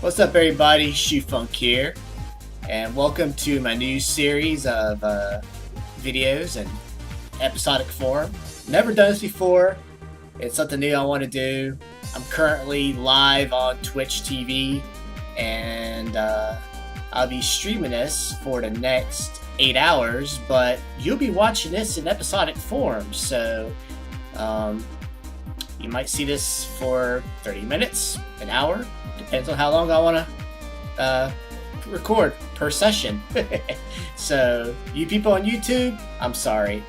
What's up, everybody? ShuFunk here, and welcome to my new series of videos and episodic form. Never done this before. It's something new I want to do. I'm currently live on Twitch TV, and I'll be streaming this for the next 8 hours, but you'll be watching this in episodic form, so you might see this for 30 minutes, an hour. Depends on how long I want to record per session. So, you people on YouTube, I'm sorry.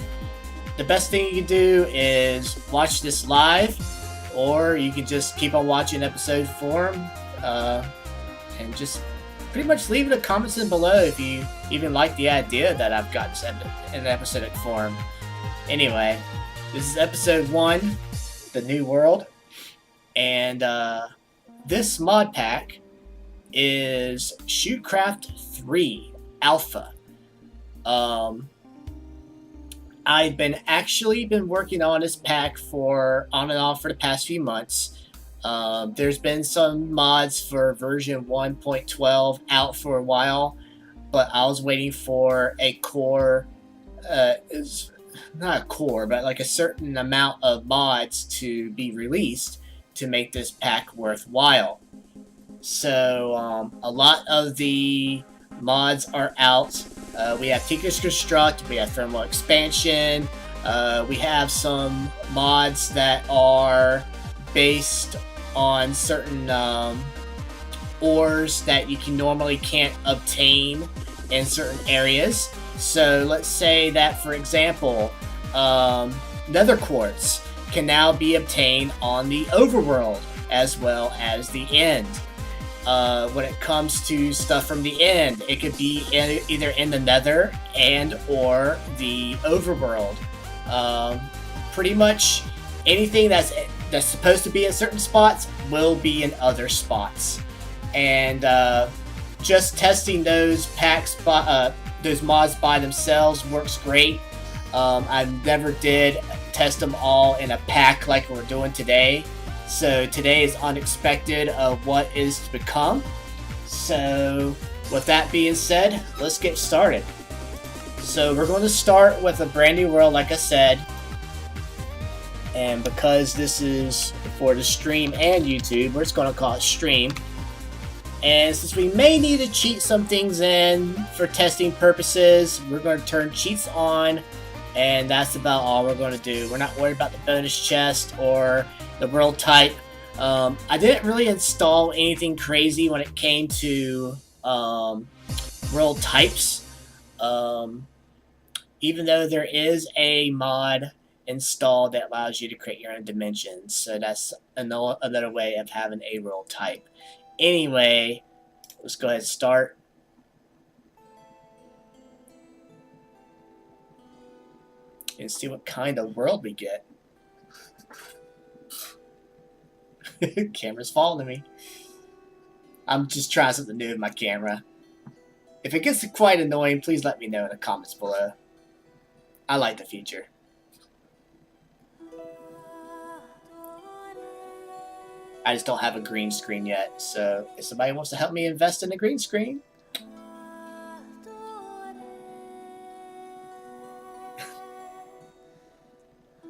The best thing you can do is watch this live, or you can just keep on watching episode form, and just pretty much leave the comments in below if you even like the idea that I've got in episodic form. Anyway, this is episode 1, The New World, and this mod pack is ShuCraft 3 Alpha. I've been working on this pack for on and off for the past few months. There's been some mods for version 1.12 out for a while, but I was waiting for a core, not a core, but like a certain amount of mods to be released to make this pack worthwhile. So a lot of the mods are out. We have Tinker's Construct, we have Thermal Expansion, we have some mods that are based on certain ores that you normally can't obtain in certain areas. So let's say that, for example, nether quartz can now be obtained on the overworld as well as the end. When it comes to stuff from the end, it could be either in the nether and or the overworld. Pretty much anything that's supposed to be in certain spots will be in other spots. And just testing those packs, those mods by themselves works great. I never did test them all in a pack like we're doing today. So today is unexpected of what is to become. So with that being said, let's get started. So we're going to start with a brand new world, like I said. And because this is for the stream and YouTube, we're just going to call it stream. And since we may need to cheat some things in for testing purposes, we're going to turn cheats on. And that's about all we're going to do. We're not worried about the bonus chest or the world type. I didn't really install anything crazy when it came to world types. Even though there is a mod installed that allows you to create your own dimensions. So that's another way of having a world type. Anyway, let's go ahead and start. And see what kind of world we get. Camera's following me. I'm just trying something new with my camera. If it gets quite annoying, please let me know in the comments below. I like the feature. I just don't have a green screen yet, so if somebody wants to help me invest in a green screen,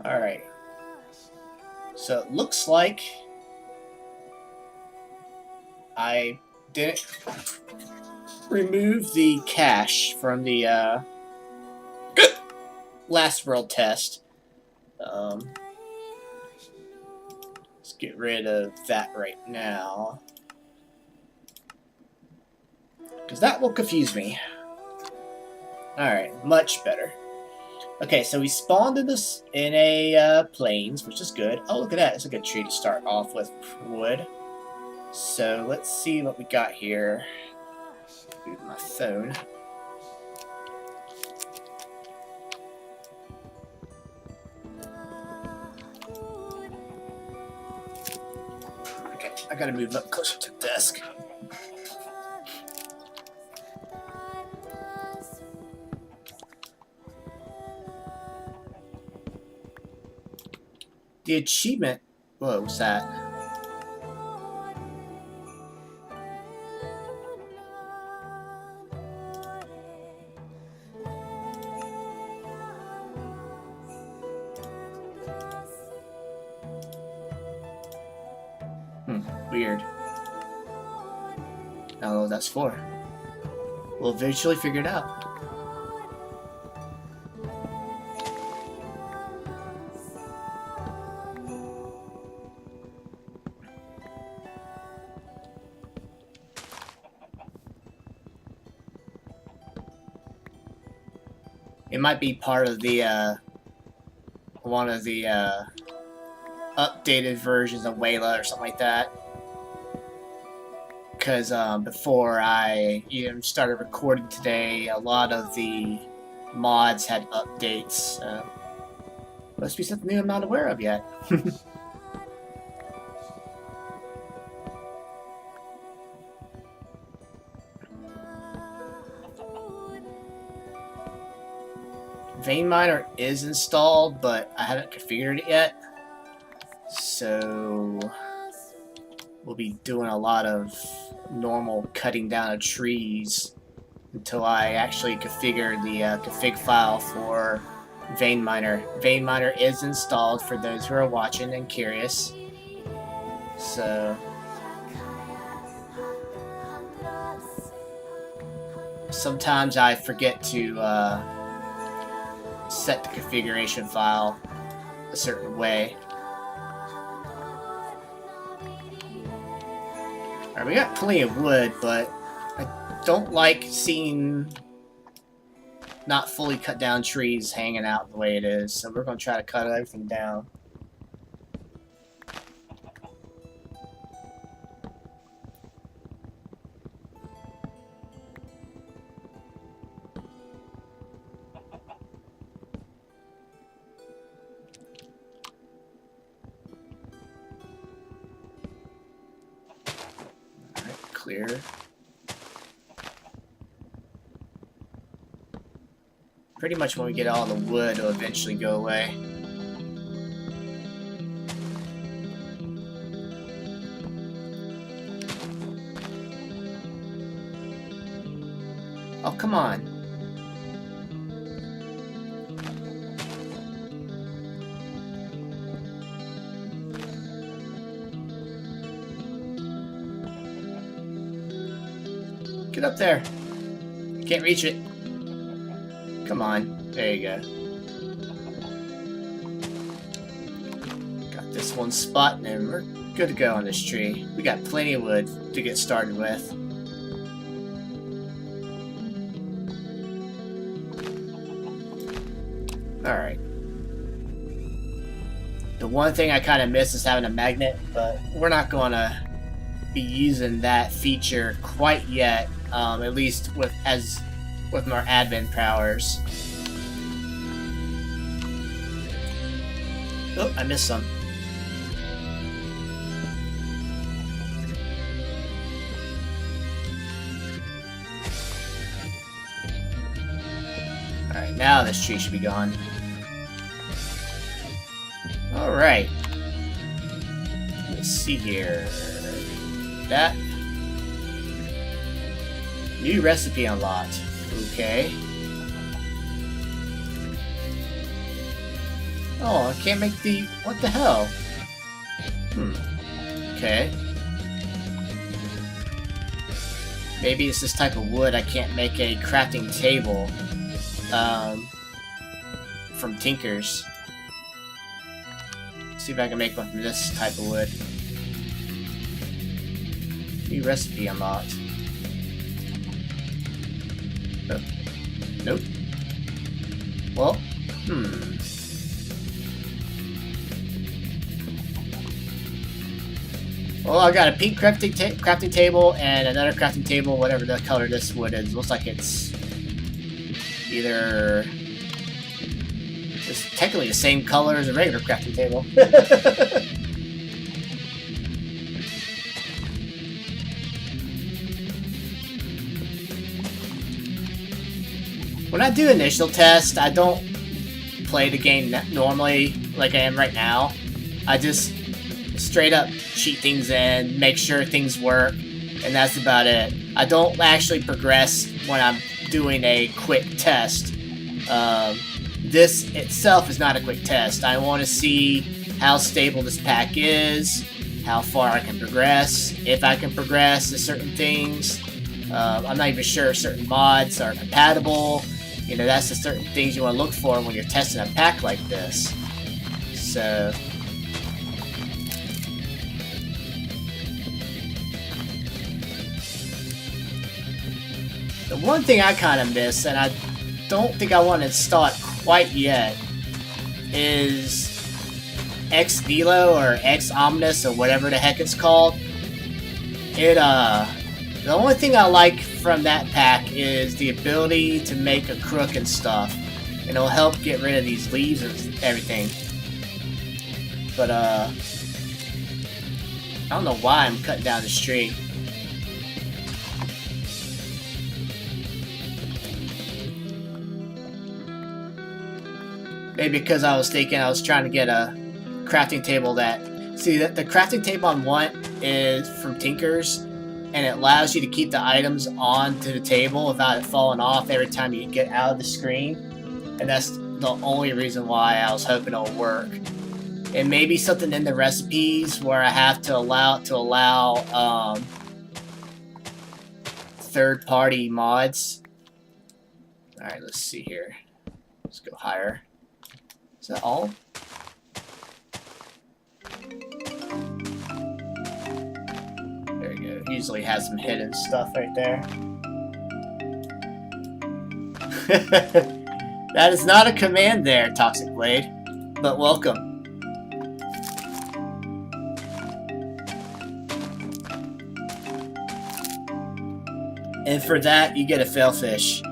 alright. So it looks like I didn't remove the cache from the last world test. Let's get rid of that right now, because that will confuse me. Alright, much better. Okay, so we spawned in a plains, which is good. Oh, look at that. It's a good tree to start off with wood. So let's see what we got here. Move my phone. Okay, I gotta move up closer to the desk. The achievement. Whoa, what's that? Weird. Oh, that's for. We'll eventually figure it out. It might be part of the, one of the, updated versions of Wayla or something like that. Because, before I even started recording today, a lot of the mods had updates. Must be something new I'm not aware of yet. Vein Miner is installed, but I haven't configured it yet. So we'll be doing a lot of normal cutting down of trees until I actually configure the config file for Vein Miner. Vein Miner is installed for those who are watching and curious. So sometimes I forget to set the configuration file a certain way. Alright, we got plenty of wood, but I don't like seeing not fully cut down trees hanging out the way it is, so we're going to try to cut everything down. Clear. Pretty much when we get all the wood, it'll eventually go away. Oh, come on. Get up there. Can't reach it. Come on. There you go. Got this one spot and then we're good to go on this tree. We got plenty of wood to get started with. Alright. The one thing I kind of miss is having a magnet, but we're not going to be using that feature quite yet. At least with our admin powers. Oh, I missed some. Alright, now this tree should be gone. Alright. Let's see here. That. New recipe unlocked. Okay. Oh, I can't make the... What the hell? Okay. Maybe it's this type of wood I can't make a crafting table. From Tinkers. See if I can make one from this type of wood. New recipe unlocked. Oh. Nope. Well, Well, I got a pink crafting table and another crafting table, whatever the color this wood is. Looks like it's either... It's technically the same color as a regular crafting table. When I do initial test, I don't play the game normally like I am right now. I just straight up cheat things in, make sure things work, and that's about it. I don't actually progress when I'm doing a quick test. This itself is not a quick test. I want to see how stable this pack is, how far I can progress, if I can progress to certain things. I'm not even sure certain mods are compatible. You know, that's the certain things you want to look for when you're testing a pack like this. So the one thing I kind of miss, and I don't think I want to install it quite yet, is Ex Nihilo or Ex Omnis or whatever the heck it's called. The only thing I like from that pack is the ability to make a crook and stuff. And it'll help get rid of these leaves and everything. But I don't know why I'm cutting down the street. Maybe because I was thinking I was trying to get a crafting table that... See, the crafting table I want is from Tinker's, and it allows you to keep the items onto the table without it falling off every time you get out of the screen. And that's the only reason why I was hoping it'll work. And maybe something in the recipes where I have to allow third-party mods. Alright, let's see here. Let's go higher. Is that all? There you go. Usually has some hidden stuff right there. That is not a command there, Toxic Blade, but welcome. And for that, you get a failfish.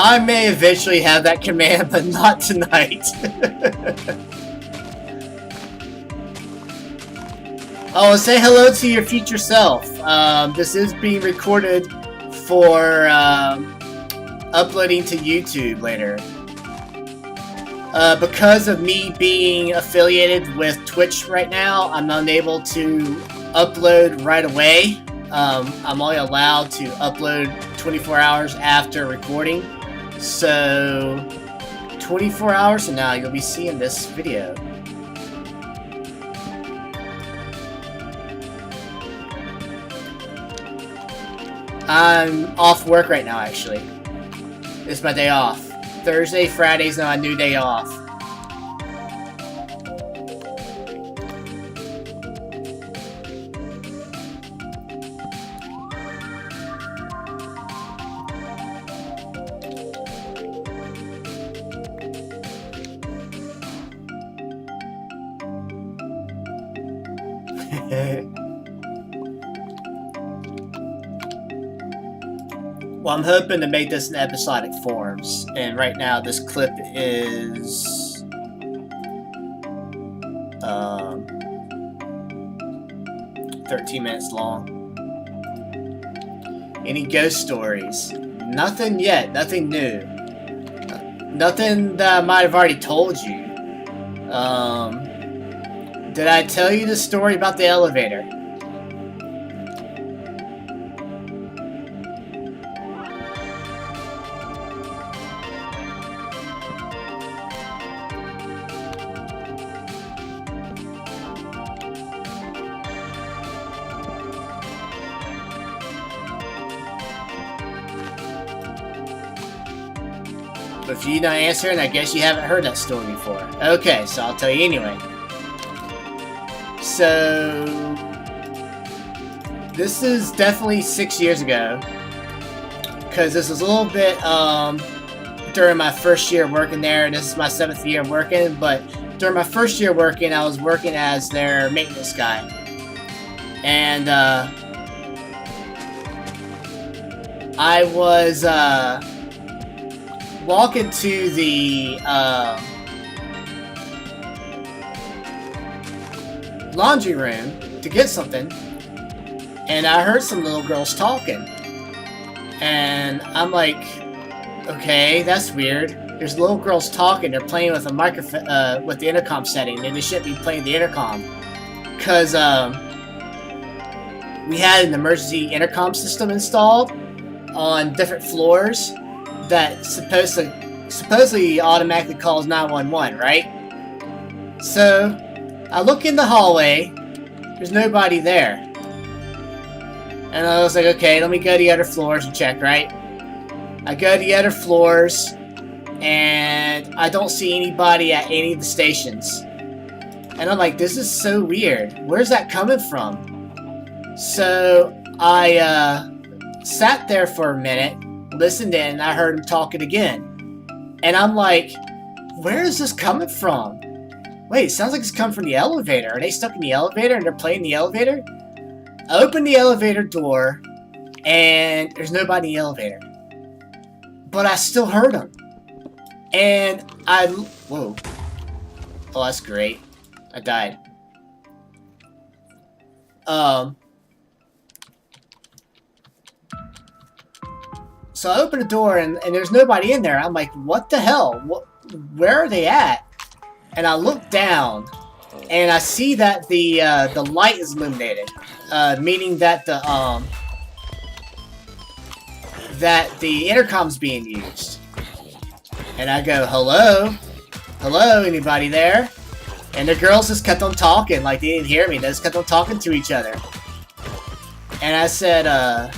I may eventually have that command, but not tonight. Oh, say hello to your future self. This is being recorded for uploading to YouTube later. Because of me being affiliated with Twitch right now, I'm unable to upload right away. I'm only allowed to upload 24 hours after recording. So 24 hours from now, you'll be seeing this video. I'm off work right now, actually. It's my day off. Thursday, Friday's my new day off. Well, I'm hoping to make this in episodic forms, and right now this clip is 13 minutes long. Any ghost stories? Nothing yet, nothing new. Nothing that I might have already told you. Did I tell you the story about the elevator? But if you're not answering, I guess you haven't heard that story before. Okay, so I'll tell you anyway. So this is definitely 6 years ago, because this was a little bit during my first year working there, and this is my 7th year working. But during my first year working, I was working as their maintenance guy, and I was walking to the laundry room to get something, and I heard some little girls talking. And I'm like, okay, that's weird. There's little girls talking. They're playing with a microphone, with the intercom setting, and they shouldn't be playing the intercom. Cause we had an emergency intercom system installed on different floors that supposedly automatically calls 911, right? So I look in the hallway. There's nobody there. And I was like, okay, let me go to the other floors and check, right? I go to the other floors, and I don't see anybody at any of the stations. And I'm like, this is so weird. Where's that coming from? So I sat there for a minute, listened in, and I heard him talking again. And I'm like, where is this coming from? Wait, it sounds like it's coming from the elevator. Are they stuck in the elevator and they're playing the elevator? I opened the elevator door, and there's nobody in the elevator. But I still heard them. And whoa. Oh, that's great. I died. So I open the door, and there's nobody in there. I'm like, what the hell? Where are they at? And I look down, and I see that the light is illuminated, meaning that the intercom's being used. And I go, hello? Hello, anybody there? And the girls just kept on talking like they didn't hear me. They just kept on talking to each other. And I said,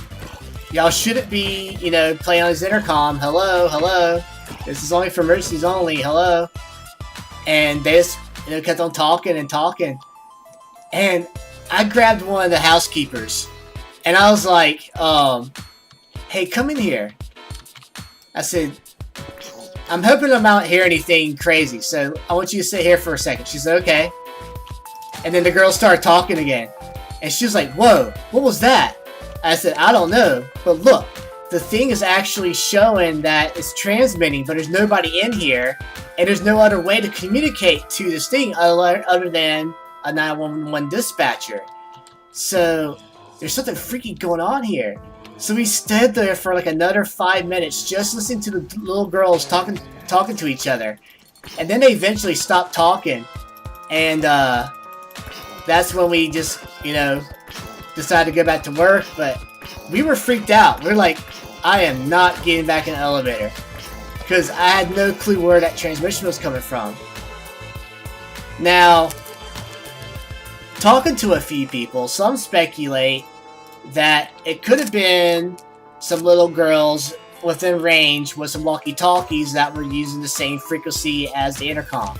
y'all shouldn't be, playing on this intercom. Hello, hello. This is only for emergencies only. Hello. And they just, kept on talking and talking. And I grabbed one of the housekeepers. And I was like, hey, come in here. I said, I'm hoping I'm not hearing anything crazy, so I want you to sit here for a second. She said, okay. And then the girl started talking again. And she was like, whoa, what was that? I said, I don't know. But look, the thing is actually showing that it's transmitting, but there's nobody in here. And there's no other way to communicate to this thing other than a 911 dispatcher. So there's something freaky going on here. So we stood there for like another 5 minutes just listening to the little girls talking to each other. And then they eventually stopped talking. And that's when we just, decided to go back to work. But we were freaked out. We're like, I am not getting back in the elevator. Because I had no clue where that transmission was coming from. Now, talking to a few people, some speculate that it could have been some little girls within range with some walkie-talkies that were using the same frequency as the intercom,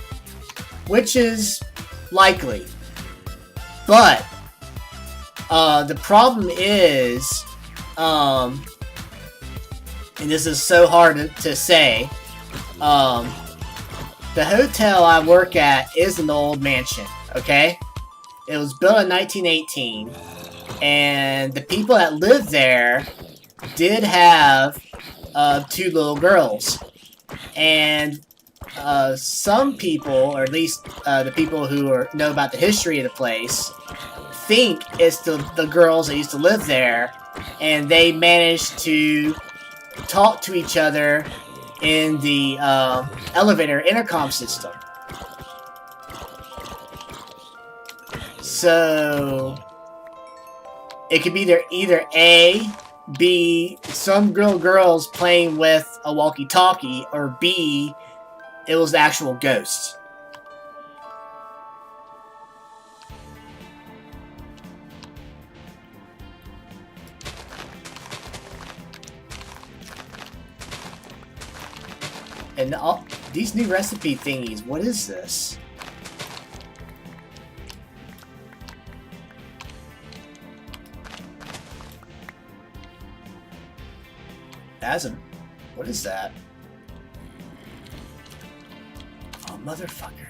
which is likely. But the problem is, and this is so hard to say, the hotel I work at is an old mansion, okay? It was built in 1918. And the people that lived there did have 2 little girls. And some people, or at least the people who know about the history of the place, think it's the girls that used to live there. And they managed to talk to each other in the elevator intercom system. So it could be either A, B, some girls playing with a walkie-talkie, or B, it was the actual ghost. And these new recipe thingies, what is this? What is that? Oh, motherfucker.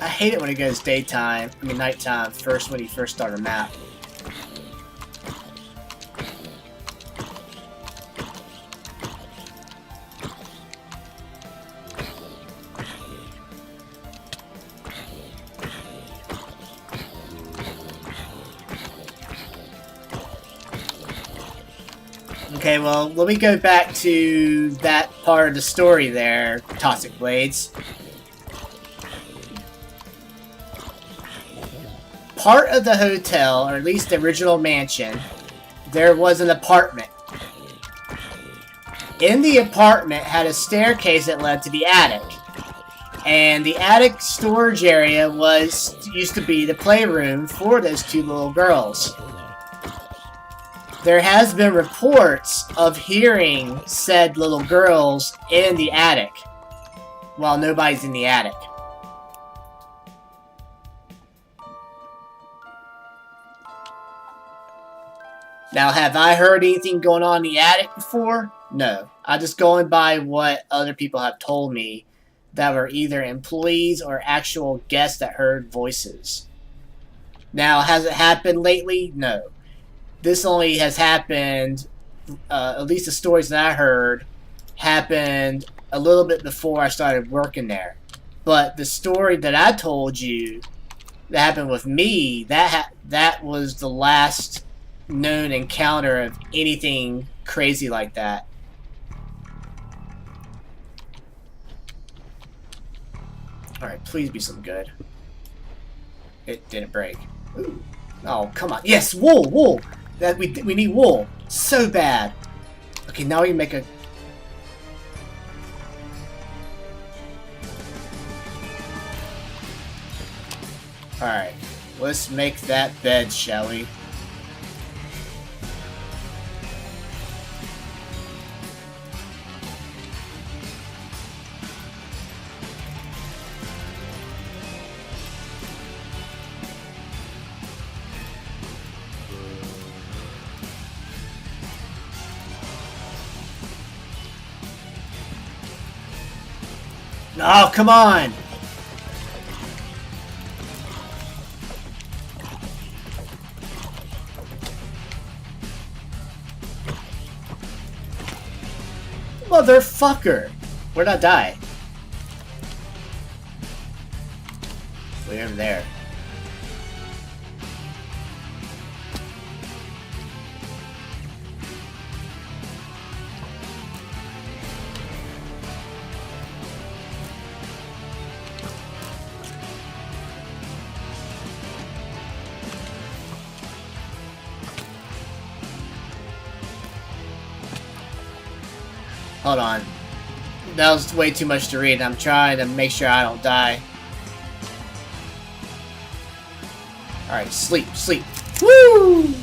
I hate it when it goes nighttime, when you first start a map. Okay, well, let me go back to that part of the story there, Toxic Blades. Part of the hotel, or at least the original mansion, there was an apartment. In the apartment had a staircase that led to the attic. And the attic storage area used to be the playroom for those two little girls. There has been reports of hearing said little girls in the attic while nobody's in the attic. Now, have I heard anything going on in the attic before? No. I'm just going by what other people have told me that were either employees or actual guests that heard voices. Now, has it happened lately? No. This only has happened, at least the stories that I heard, happened a little bit before I started working there. But the story that I told you that happened with me, that was the last known encounter of anything crazy like that. Alright, please be some good. It didn't break. Ooh. Oh, come on. Yes, wool! Wool! That we need wool. So bad. Okay, now we can make a... Alright. Let's make that bed, shall we? Oh, come on! Motherfucker! Where'd I die? Way over there. Hold on. That was way too much to read. I'm trying to make sure I don't die. Alright, sleep, sleep. Woo!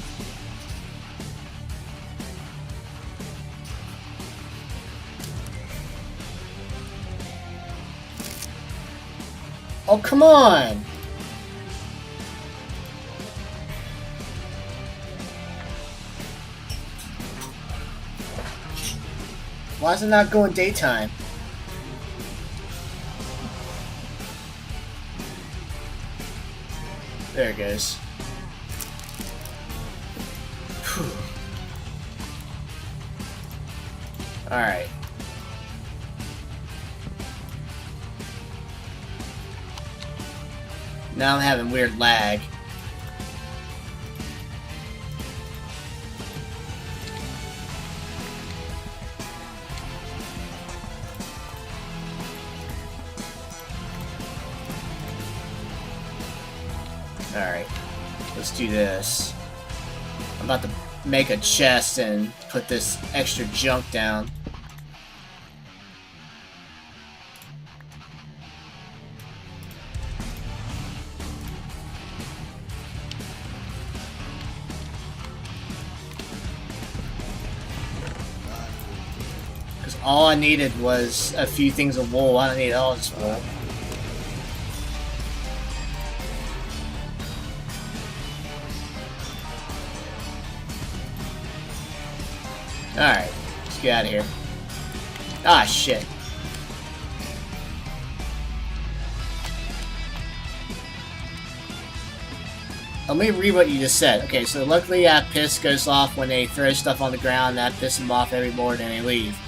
Oh, come on! Why is it not going daytime? There it goes. Alright. Now I'm having weird lag. Alright, let's do this. I'm about to make a chest and put this extra junk down. Because all I needed was a few things of wool. I don't need all this wool. Alright, let's get out of here. Ah, shit. Let me read what you just said. Okay, so luckily that piss goes off when they throw stuff on the ground. That pisses them off every morning and they leave.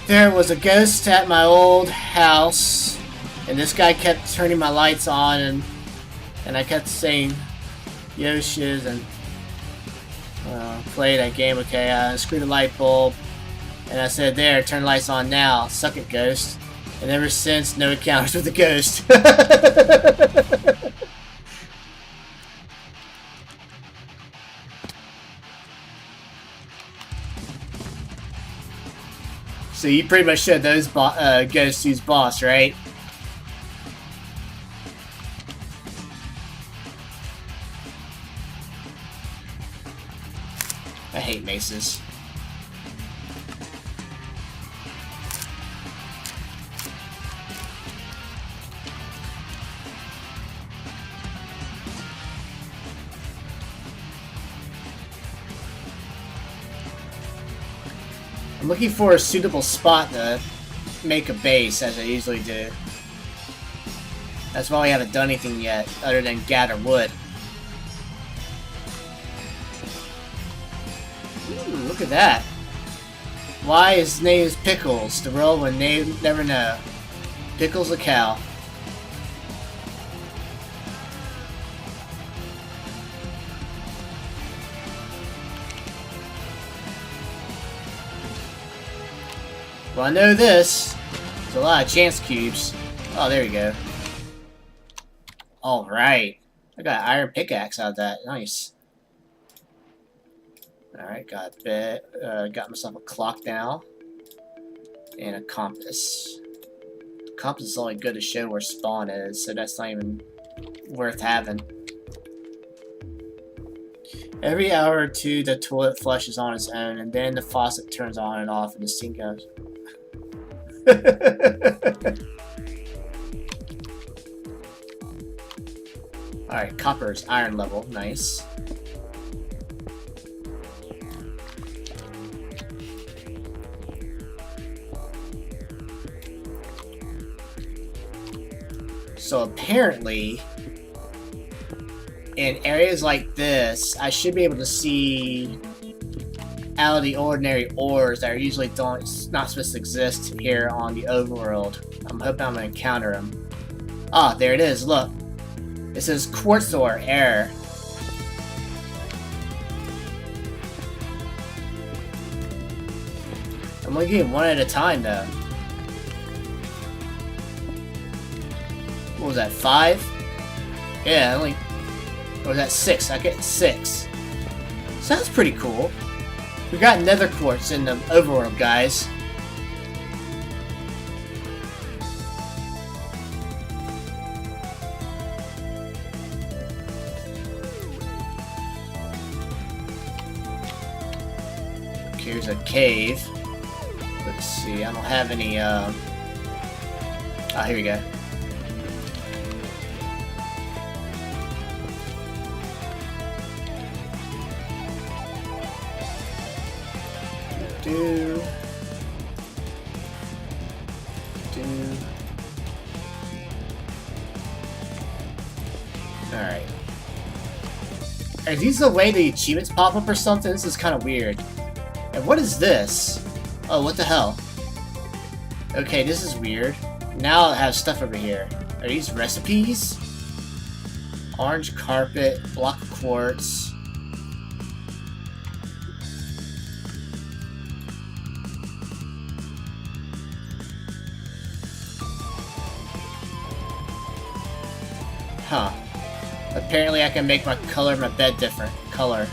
There was a ghost at my old house, and this guy kept turning my lights on, and I kept saying, yo shiz, and Play that game, okay. Screw the light bulb. And I said, there, turn the lights on now. Suck it, ghost. And ever since, no encounters with the ghost. So you pretty much showed those ghosts who's boss, right? I hate maces. I'm looking for a suitable spot to make a base, as I usually do. That's why we haven't done anything yet, other than gather wood. Ooh, look at that. Why his name is Pickles? The world would never know. Pickles a cow. Well, I know this. There's a lot of chance cubes. Oh, there we go. Alright. I got an iron pickaxe out of that. Nice. Alright, got myself a clock now. And a compass. The compass is only good to show where spawn is, so that's not even worth having. Every hour or two, the toilet flushes on its own, and then the faucet turns on and off, and the sink goes. Alright, copper's iron level. Nice. So apparently, in areas like this, I should be able to see out of the ordinary ores that are usually not supposed to exist here on the overworld. I'm hoping I'm going to encounter them. Ah, there it is, look. It says quartz ore, error. I'm only getting one at a time though. What was that, 5? Yeah, only... Or was that 6? I get 6. So that's pretty cool. We got nether quartz in the overworld, guys. Okay, here's a cave. Let's see, I don't have any, Ah, here we go. Alright. Are these the way the achievements pop up or something? This is kind of weird. And what is this? Oh, what the hell? Okay, this is weird. Now I have stuff over here. Are these recipes? Orange carpet, block of quartz. Huh. Apparently I can make my color of my bed different. Color.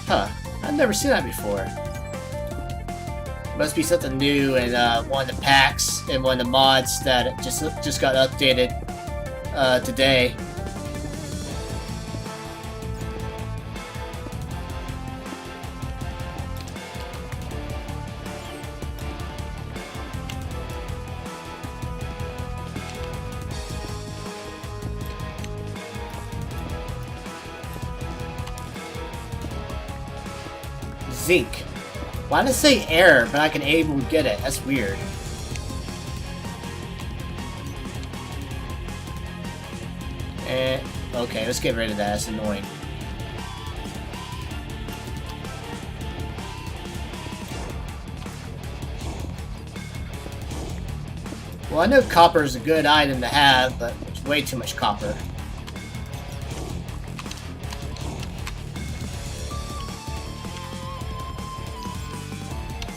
Huh. I've never seen that before. Must be something new in one of the packs and one of the mods that just got updated today. Zinc. Why did it say error, but I can able to get it? That's weird. Okay, let's get rid of that. That's annoying. Well, I know copper is a good item to have, but it's way too much copper.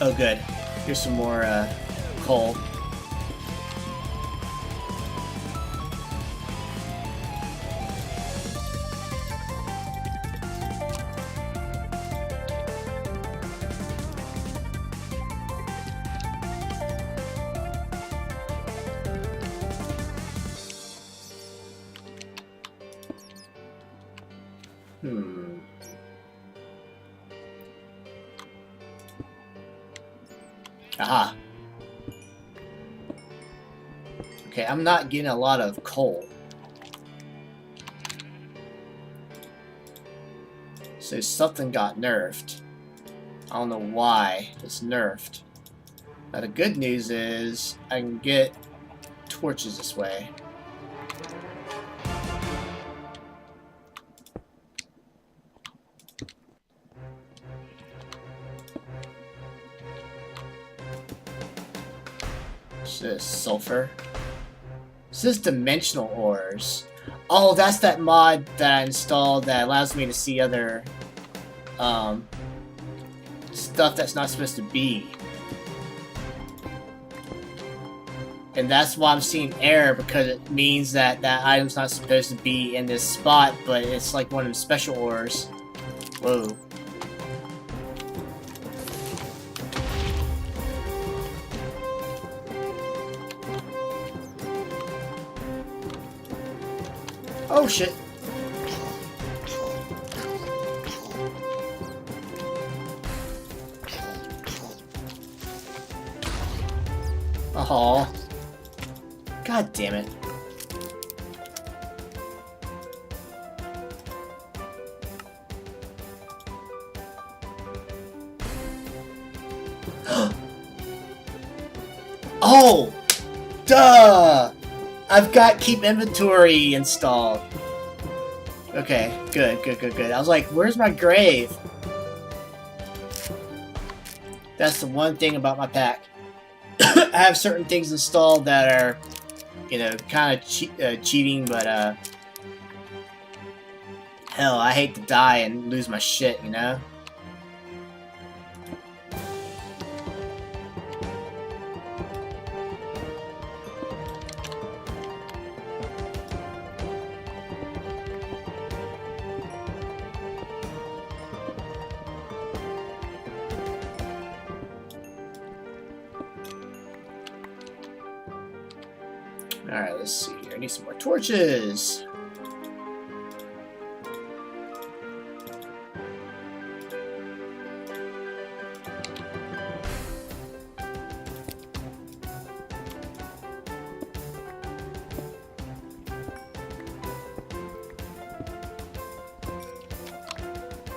Oh, good. Here's some more coal. Aha. Okay, I'm not getting a lot of coal. So something got nerfed. I don't know why it's nerfed. Now the good news is I can get torches this way. What's this? Sulfur? This is dimensional ores. Oh, that's that mod that I installed that allows me to see other stuff that's not supposed to be. And that's why I'm seeing error, because it means that that item's not supposed to be in this spot, but it's like one of the special ores. Whoa. Oh shit. Oh. God damn it. Oh! Duh! I've got keep inventory installed. Okay, good. I was like, where's my grave? That's the one thing about my pack. I have certain things installed that are, you know, kind of cheating, but hell, I hate to die and lose my shit, you know? Alright, let's see here. I need some more torches.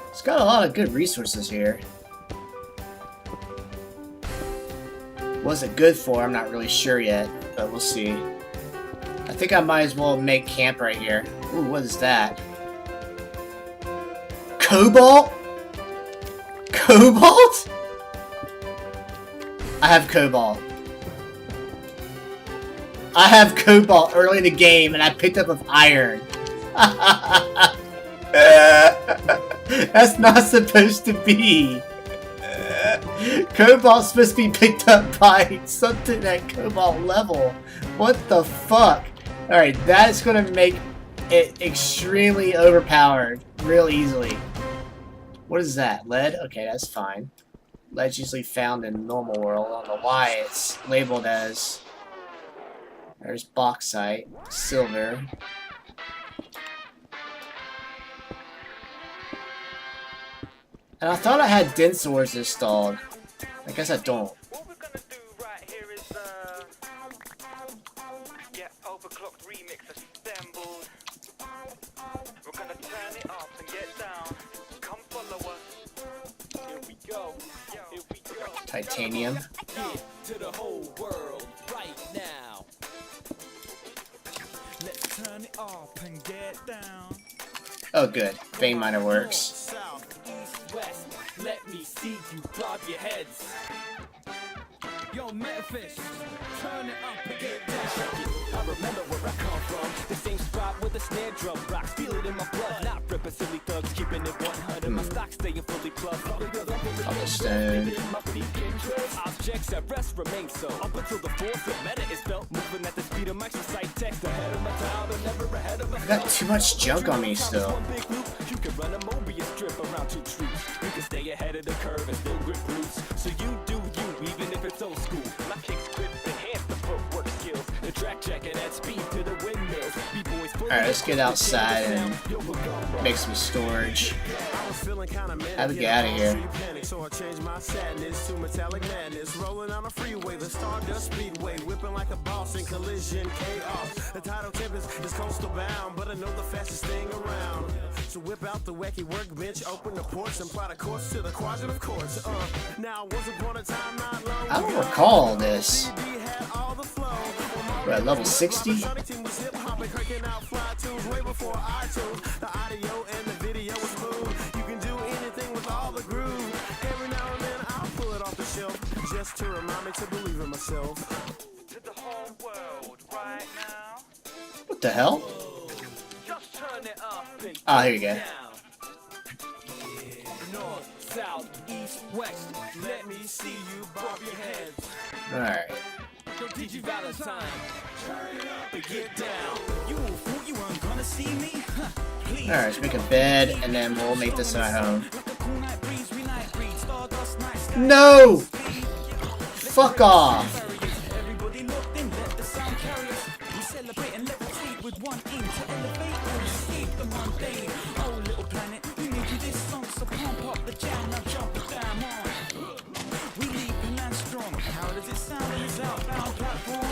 It's got a lot of good resources here. What's it good for? I'm not really sure yet, but we'll see. I think I might as well make camp right here. Ooh, what is that? Cobalt? Cobalt? I have cobalt. I have cobalt early in the game, and I picked up of iron. That's not supposed to be. Cobalt's supposed to be picked up by something at cobalt level. What the fuck? Alright, that is going to make it extremely overpowered real easily. What is that? Lead? Okay, that's fine. Lead's usually found in the normal world. I don't know why it's labeled as... There's bauxite, silver. And I thought I had dense ores installed. I guess I don't. What we're gonna do right here is get overclocked remix assembled. We're gonna turn it up and get down. Come follow us. Here we go. Here we go. Titanium. To the whole world right now. Let's turn it up and get down. Oh good. Vein miner works. South, east, west. Let me see you bob your heads. Yo, Metafish, turn it up and get down. I remember where I come from. The same spot with the snare drum rocks. Feel it in my blood, not silly thugs keeping it 100. My stock staying fully plugged. Cobblestone. Objects at rest remain so up until the force of meta is felt moving at the speed of microsite text ahead of my time and never ahead of a I got too much junk on me still. one big loop. You can run a Mobius strip around 2 troops. You can stay ahead of the curve and still grip roots. So you do you, even if it's old school. My kicks grip enhance the footwork skills. The track jacket adds speed to the windmills. B-boys fully Alright, let's get outside and make some storage. How do we get out of here? So I changed my sadness to metallic madness. Rolling on a freeway, the Stardust Speedway, whipping like a boss in collision chaos. The title tempest is coastal bound, but I know the fastest thing around. So whip out the wacky workbench, open the ports, and plot a course to the quadrant of courts. Now once upon a time, not long I don't ago, recall this. we had all the flow. We're at level 60? Sonic team was hip hopping, cranking out fly tunes way before iTunes. The audio and the video was smooth. You can do anything with all the groove. Every now and then I'll pull it off the shelf just to remind me to believe in myself. To the whole world right now. What the hell? Just turn it up. Oh, here you go. North, south, east, west. Let me see you bob your head. Alright. Yo, DJ Valentine. Turn it up and get down. You fool, you weren't gonna see me? Huh, please. Alright, let's make a bed and then we'll make this our home. Like a cool night breeze, we night breeze. Stardust night sky. No! Fuck off! Everybody looked in, let the sound carry us. We celebrate and levitate with one aim to elevate or escape the mundane. Oh, little planet, we made you this song, so pump up the jam, now jump the damn on. We leave the land strong. How does it sound in this outbound platform?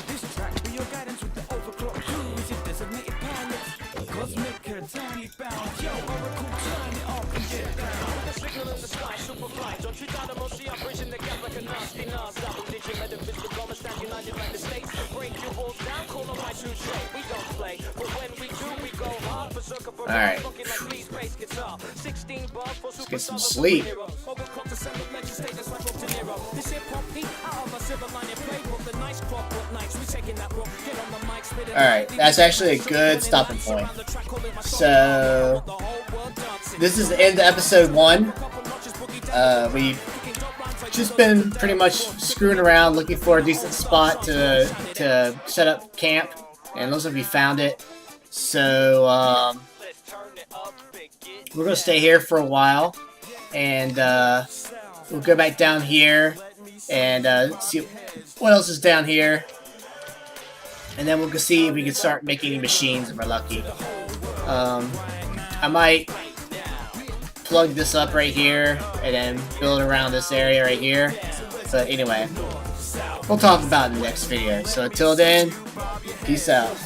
This track for your guidance with the overclock crews. It designated pilots, cosmic eternally bound. Yo, Oracle, turn it up and get down. The signal in the sky, super flight. Don't you doubt I'm see I'm bridging the gap like a nasty nas. Double digit metaphysical government stand united like the states. Break you all down, call them my true shape. We don't play, but when we do, we go hard for circle for Alright. fucking like please bass guitar. 16 bars for Let's get some super sleep. Overclock to send the legislators like up to Nero. This hip hop heat out of a silver lining playbook. The nice clockwork nights, we taking that book. Get on the mic, spit it. Alright, that's actually a good stopping point. So, this is the end of episode 1. We've just been pretty much screwing around looking for a decent spot to set up camp, and it looks like we found it. So, we're going to stay here for a while, and we'll go back down here and see what else is down here. And then we'll go see if we can start making any machines if we're lucky. I might plug this up right here and then build around this area right here. But anyway, we'll talk about it in the next video. So until then, peace out.